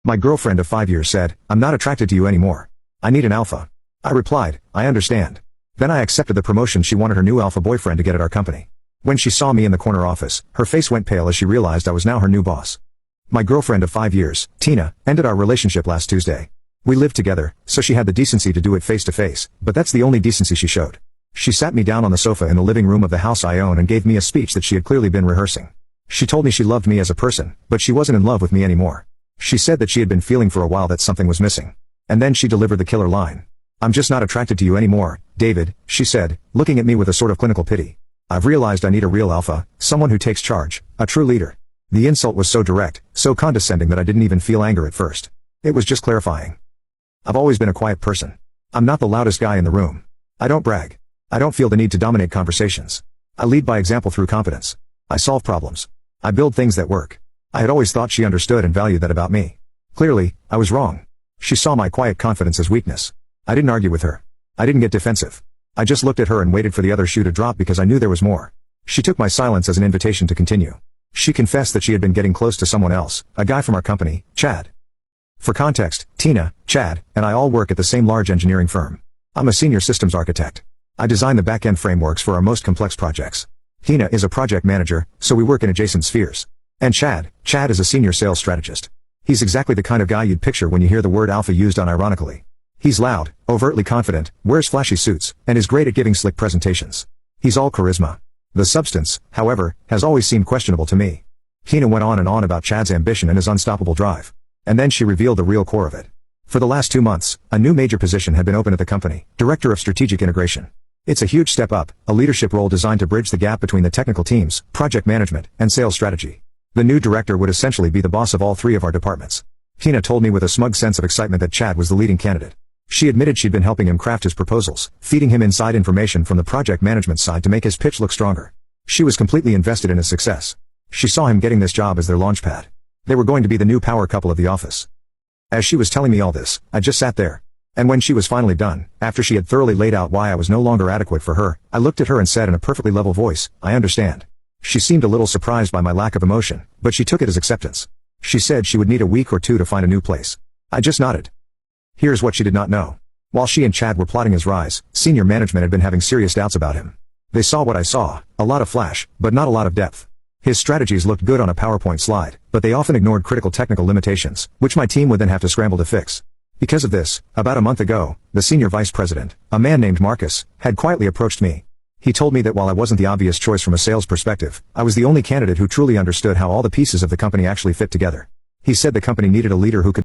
My girlfriend of 5 years said, "I'm not attracted to you anymore. I need an alpha." I replied, "I understand." Then I accepted the promotion she wanted her new alpha boyfriend to get at our company. When she saw me in the corner office, her face went pale as she realized I was now her new boss. My girlfriend of 5 years, Tina, ended our relationship last Tuesday. We lived together, so she had the decency to do it face to face, but that's the only decency she showed. She sat me down on the sofa in the living room of the house I own and gave me a speech that she had clearly been rehearsing. She told me she loved me as a person, but she wasn't in love with me anymore. She said that she had been feeling for a while that something was missing. And then she delivered the killer line. "I'm just not attracted to you anymore, David," she said, looking at me with a sort of clinical pity. "I've realized I need a real alpha, someone who takes charge, a true leader." The insult was so direct, so condescending that I didn't even feel anger at first. It was just clarifying. I've always been a quiet person. I'm not the loudest guy in the room. I don't brag. I don't feel the need to dominate conversations. I lead by example through competence. I solve problems. I build things that work. I had always thought she understood and valued that about me. Clearly, I was wrong. She saw my quiet confidence as weakness. I didn't argue with her. I didn't get defensive. I just looked at her and waited for the other shoe to drop because I knew there was more. She took my silence as an invitation to continue. She confessed that she had been getting close to someone else, a guy from our company, Chad. For context, Tina, Chad, and I all work at the same large engineering firm. I'm a senior systems architect. I design the back-end frameworks for our most complex projects. Tina is a project manager, so we work in adjacent spheres. And Chad is a senior sales strategist. He's exactly the kind of guy you'd picture when you hear the word alpha used unironically. He's loud, overtly confident, wears flashy suits, and is great at giving slick presentations. He's all charisma. The substance, however, has always seemed questionable to me. Tina went on and on about Chad's ambition and his unstoppable drive. And then she revealed the real core of it. For the last 2 months, a new major position had been opened at the company, Director of Strategic Integration. It's a huge step up, a leadership role designed to bridge the gap between the technical teams, project management, and sales strategy. The new director would essentially be the boss of all 3 of our departments. Tina told me with a smug sense of excitement that Chad was the leading candidate. She admitted she'd been helping him craft his proposals, feeding him inside information from the project management side to make his pitch look stronger. She was completely invested in his success. She saw him getting this job as their launchpad. They were going to be the new power couple of the office. As she was telling me all this, I just sat there. And when she was finally done, after she had thoroughly laid out why I was no longer adequate for her, I looked at her and said in a perfectly level voice, "I understand." She seemed a little surprised by my lack of emotion, but she took it as acceptance. She said she would need a week or 2 to find a new place. I just nodded. Here's what she did not know. While she and Chad were plotting his rise, senior management had been having serious doubts about him. They saw what I saw, a lot of flash, but not a lot of depth. His strategies looked good on a PowerPoint slide, but they often ignored critical technical limitations, which my team would then have to scramble to fix. Because of this, about a month ago, the senior vice president, a man named Marcus, had quietly approached me. He told me that while I wasn't the obvious choice from a sales perspective, I was the only candidate who truly understood how all the pieces of the company actually fit together. He said the company needed a leader who could